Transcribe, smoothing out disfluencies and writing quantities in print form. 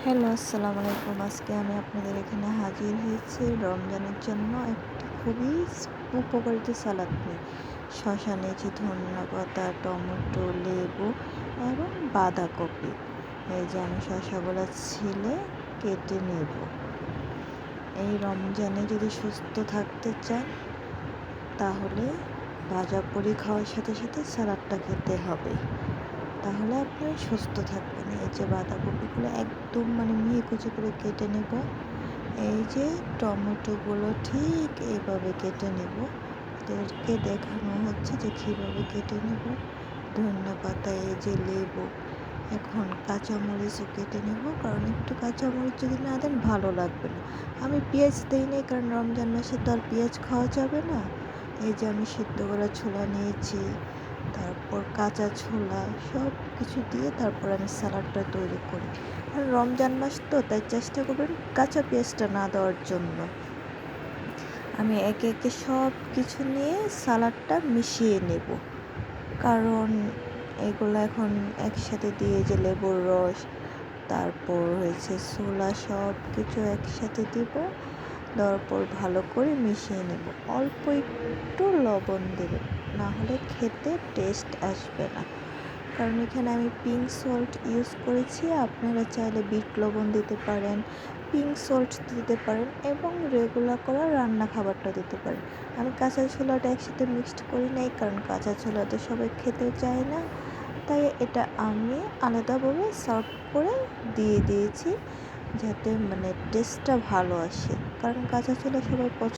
Hello, আসসালামু আলাইকুম। আজকে আমি আপনাদের এখানে হাজির হয়েছি রমজানের জন্য একটি খুবই উপকারিতা সালাদ নিয়ে। শসা নিয়েছি, ধনেপাতা, টমেটো, লেবু এবং বাঁধাকপি। এই যে আমি শসাগুলো ছিলে কেটে নেব। এই রমজানে যদি সুস্থ থাকতে চান তাহলে ভাজাপোড়ি খাওয়ার সাথে সাথে সালাদটা খেতে হবে, তাহলে আপনি সুস্থ থাকবেন। এই যে বাঁধাকপিগুলো একদম মিহি কুচি করে কেটে নেব। এই যে টমেটোগুলো ঠিক এইভাবে কেটে নেব, এদেরকে দেখানো হচ্ছে যে কীভাবে কেটে নেব। ধনেপাতা, এই যে লেবু, এখন কাঁচামরিচও কেটে নেব, কারণ একটু কাঁচামরিচ যদি না দেন ভালো লাগবে না। আমি পেঁয়াজ দিই নাই, কারণ রমজান মাসে তো আর পেঁয়াজ খাওয়া যাবে না। এই যে আমি সিদ্ধ করা ছোলা নিয়েছি, তারপর কাঁচা ছোলা, সব কিছু দিয়ে তারপর আমি সালাডটা তৈরি করি। আর রমজান মাস তো, তাই চেষ্টা করবেন কাঁচা পেঁয়াজটা না দেওয়ার জন্য। আমি একে একে সব কিছু নিয়ে সালাডটা মিশিয়ে নেব, কারণ এগুলো এখন একসাথে দিয়ে যে লেবুর রস, তারপর হয়েছে ছোলা, সব কিছু একসাথে দিব। দেওয়ার পর ভালো করে মিশিয়ে নেব। অল্প একটু লবণ দেবেন, না হলে খেতে টেস্ট আসবে না। কারণ এখানে আমি পিঙ্ক সল্ট ইউজ করেছি, আপনারা চাইলে বিট লবণ দিতে পারেন, পিঙ্ক সল্ট দিতে পারেন এবং রেগুলার করা রান্না খাবারটা দিতে পারেন। আমি কাঁচা ছোলাটা একসাথে মিক্সড করি নাই, কারণ কাঁচা ছোলা তো সবাই খেতে চায় না, তাই এটা আমি আলাদাভাবে সার্ভ করে দিয়ে দিয়েছি, যাতে টেস্টটা ভালো আসে, কারণ কাঁচা ছোলা সবাই পছন্দ